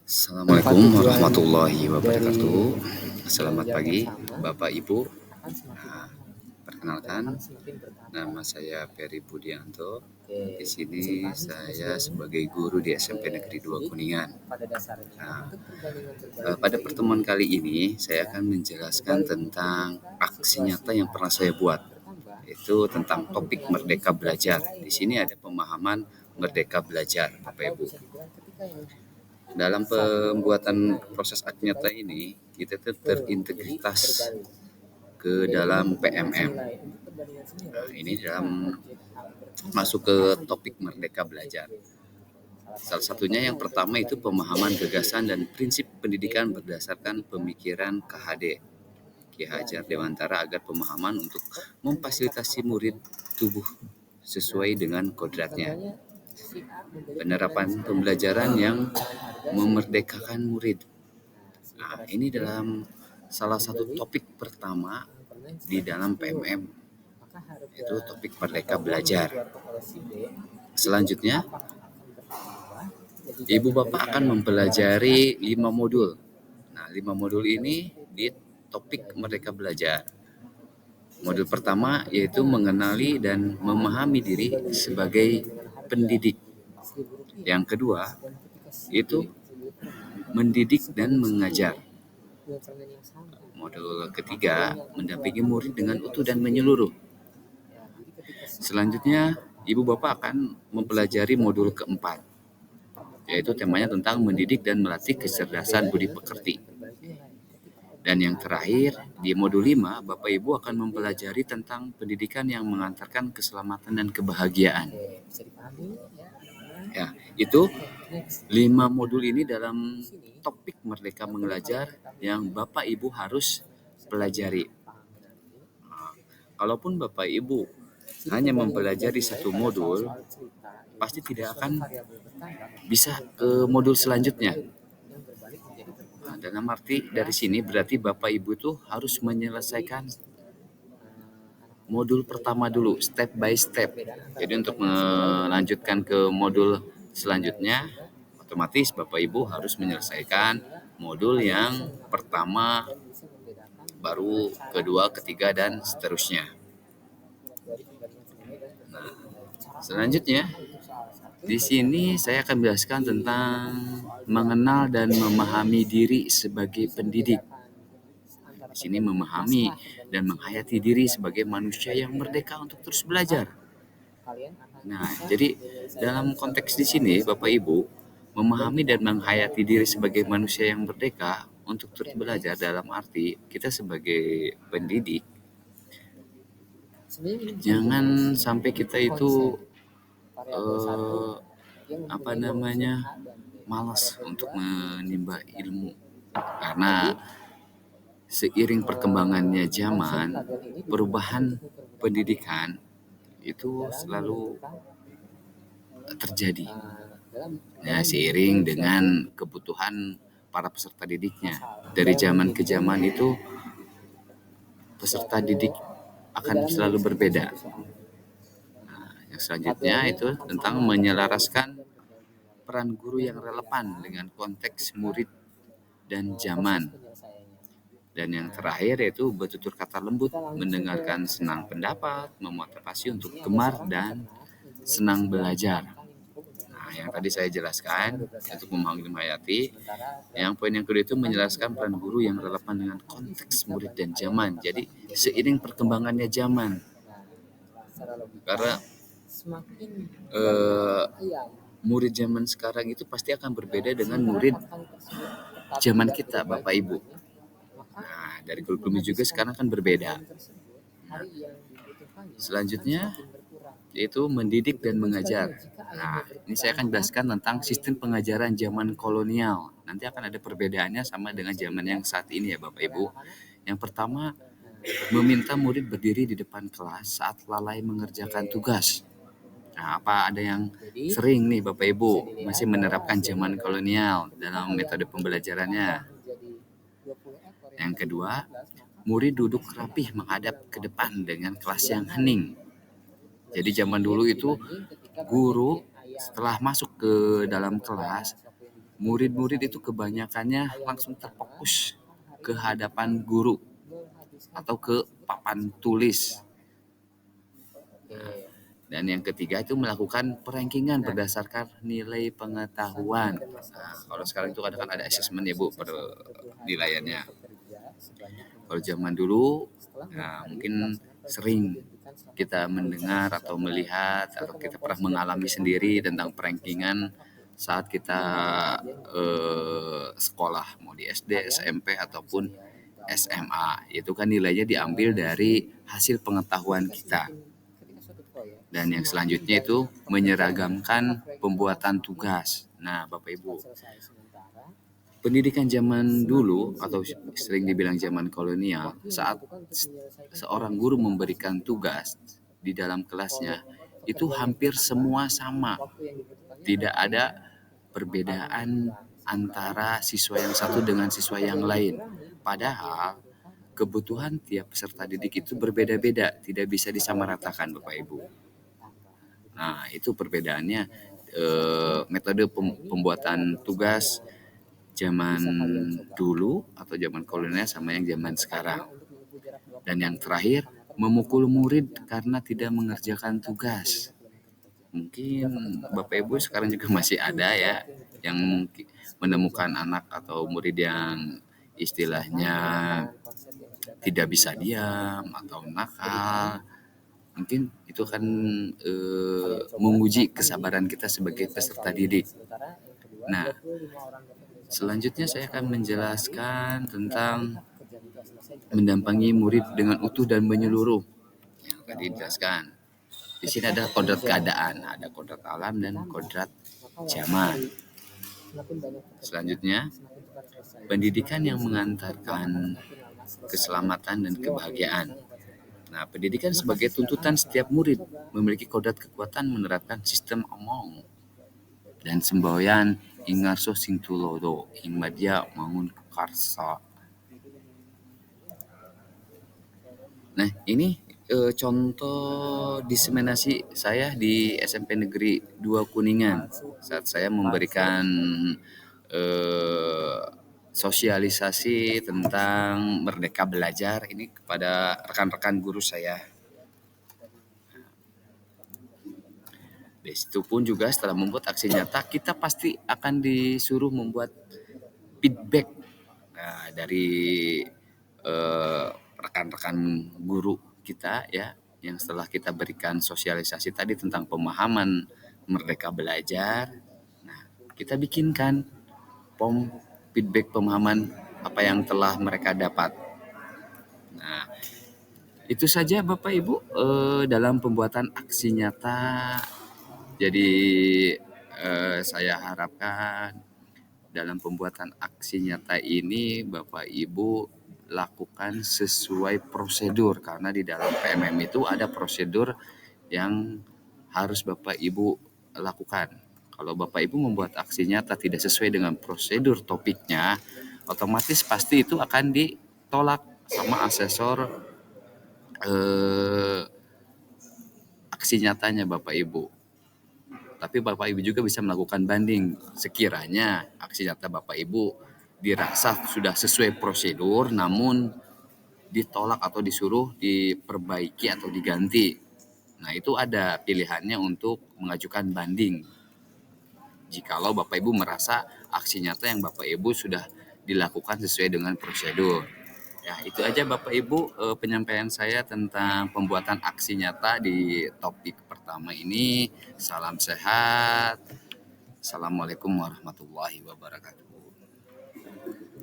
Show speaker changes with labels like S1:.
S1: Assalamualaikum warahmatullahi wabarakatuh. Selamat pagi, Bapak Ibu. Perkenalkan, nama saya Peri Budianto. Di sini saya sebagai guru di SMP Negeri 2 Kuningan. Pada pertemuan kali ini saya akan menjelaskan tentang aksi nyata yang pernah saya buat. Itu tentang topik Merdeka Belajar. Di sini ada pemahaman Merdeka Belajar, Bapak Ibu. Dalam pembuatan proses aksi nyata ini, kita terintegritas ke dalam PMM. Ini dalam masuk ke topik Merdeka Belajar. Salah satunya yang pertama itu pemahaman gagasan dan prinsip pendidikan berdasarkan pemikiran KHD, Ki Hajar Dewantara, agar pemahaman untuk memfasilitasi murid tumbuh sesuai dengan kodratnya. Penerapan pembelajaran yang memerdekakan murid. Ini dalam salah satu topik pertama di dalam PMM, itu topik Merdeka Belajar. Selanjutnya, Ibu Bapak akan mempelajari 5 modul. 5 modul ini di topik Merdeka Belajar. Modul pertama yaitu mengenali dan memahami diri sebagai pendidik. Yang kedua itu mendidik dan mengajar. Modul ketiga, mendampingi murid dengan utuh dan menyeluruh. Selanjutnya, Ibu Bapak akan mempelajari modul keempat, yaitu temanya tentang mendidik dan melatih kecerdasan budi pekerti. Dan yang terakhir, di modul 5, Bapak Ibu akan mempelajari tentang pendidikan yang mengantarkan keselamatan dan kebahagiaan. Ya, itu 5 modul ini dalam topik Merdeka Belajar yang Bapak Ibu harus pelajari. Kalaupun Bapak Ibu hanya mempelajari satu modul, pasti tidak akan bisa ke modul selanjutnya. Dalam arti dari sini berarti Bapak Ibu itu harus menyelesaikan modul pertama dulu, step by step. Jadi untuk melanjutkan ke modul selanjutnya, otomatis Bapak Ibu harus menyelesaikan modul yang pertama, baru kedua, ketiga, dan seterusnya. Selanjutnya, di sini saya akan menjelaskan tentang mengenal dan memahami diri sebagai pendidik. Di sini memahami dan menghayati diri sebagai manusia yang merdeka untuk terus belajar. Jadi dalam konteks di sini, Bapak Ibu, memahami dan menghayati diri sebagai manusia yang merdeka untuk terus belajar dalam arti kita sebagai pendidik, jangan sampai kita itu malas untuk menimba ilmu, karena seiring perkembangannya zaman, perubahan pendidikan itu selalu terjadi. Seiring dengan kebutuhan para peserta didiknya. Dari zaman ke zaman itu peserta didik akan selalu berbeda. Yang selanjutnya itu tentang menyelaraskan peran guru yang relevan dengan konteks murid dan zaman. Dan yang terakhir yaitu bertutur kata lembut, mendengarkan senang pendapat, memotivasi untuk gemar dan senang belajar. Yang tadi saya jelaskan untuk memahami dan menghayati. Yang poin yang kedua itu menjelaskan peran guru yang relevan dengan konteks murid dan zaman. Jadi seiring perkembangannya zaman, karena murid zaman sekarang itu pasti akan berbeda dengan murid zaman kita, Bapak Ibu. Dari kurikulum juga sekarang kan berbeda. Selanjutnya yaitu mendidik dan mengajar. Ini saya akan jelaskan tentang sistem pengajaran zaman kolonial. Nanti akan ada perbedaannya sama dengan zaman yang saat ini ya Bapak Ibu. Yang pertama, meminta murid berdiri di depan kelas saat lalai mengerjakan tugas. Apa ada yang sering nih Bapak Ibu masih menerapkan zaman kolonial dalam metode pembelajarannya. Yang kedua, murid duduk rapih menghadap ke depan dengan kelas yang hening. Jadi zaman dulu itu guru setelah masuk ke dalam kelas murid-murid itu kebanyakannya langsung terfokus ke hadapan guru atau ke papan tulis. Dan yang ketiga itu melakukan perankingan berdasarkan nilai pengetahuan. Nah, kalau sekarang itu kadang ada asesmen ya Bu, penilaiannya. Kalau zaman dulu, nah, mungkin sering kita mendengar atau melihat atau kita pernah mengalami sendiri tentang perankingan saat kita sekolah, mau di SD, SMP ataupun SMA. Itu kan nilainya diambil dari hasil pengetahuan kita. Dan yang selanjutnya itu menyeragamkan pembuatan tugas. Nah, Bapak Ibu, pendidikan zaman dulu atau sering dibilang zaman kolonial, saat seorang guru memberikan tugas di dalam kelasnya, itu hampir semua sama. Tidak ada perbedaan antara siswa yang satu dengan siswa yang lain. Padahal kebutuhan tiap peserta didik itu berbeda-beda, tidak bisa disamaratakan Bapak Ibu. Nah, itu perbedaannya metode pembuatan tugas zaman dulu atau zaman kolonial sama yang zaman sekarang. Dan yang terakhir, memukul murid karena tidak mengerjakan tugas. Mungkin Bapak Ibu sekarang juga masih ada ya yang menemukan anak atau murid yang istilahnya tidak bisa diam atau nakal. Mungkin itu akan menguji kesabaran kita sebagai peserta didik. Nah, selanjutnya saya akan menjelaskan tentang mendampingi murid dengan utuh dan menyeluruh. Yang tadi dijelaskan. Di sini ada kodrat keadaan, ada kodrat alam dan kodrat zaman. Selanjutnya, pendidikan yang mengantarkan keselamatan dan kebahagiaan. Nah, pendidikan sebagai tuntutan setiap murid memiliki kodrat kekuatan menerapkan sistem omong dan semboyan ingarso sing tulodo ing madya mangun karsa. Nah, ini contoh diseminasi saya di SMP Negeri 2 Kuningan saat saya memberikan sosialisasi tentang Merdeka Belajar ini kepada rekan-rekan guru saya. Di situ pun juga setelah membuat aksi nyata, kita pasti akan disuruh membuat feedback dari rekan-rekan guru kita ya, yang setelah kita berikan sosialisasi tadi tentang pemahaman Merdeka Belajar. Nah, kita bikinkan feedback pemahaman apa yang telah mereka dapat. Nah, itu saja Bapak Ibu dalam pembuatan aksi nyata. Jadi saya harapkan dalam pembuatan aksi nyata ini Bapak Ibu lakukan sesuai prosedur, karena di dalam PMM itu ada prosedur yang harus Bapak Ibu lakukan. Kalau Bapak Ibu membuat aksi nyata tidak sesuai dengan prosedur topiknya, otomatis pasti itu akan ditolak sama asesor aksi nyatanya Bapak Ibu. Tapi Bapak Ibu juga bisa melakukan banding sekiranya aksi nyata Bapak Ibu dirasa sudah sesuai prosedur namun ditolak atau disuruh diperbaiki atau diganti. Nah, itu ada pilihannya untuk mengajukan banding. Jikalau Bapak Ibu merasa aksi nyata yang Bapak Ibu sudah dilakukan sesuai dengan prosedur. Ya, itu aja Bapak Ibu penyampaian saya tentang pembuatan aksi nyata di topik pertama ini. Salam sehat. Assalamualaikum warahmatullahi wabarakatuh.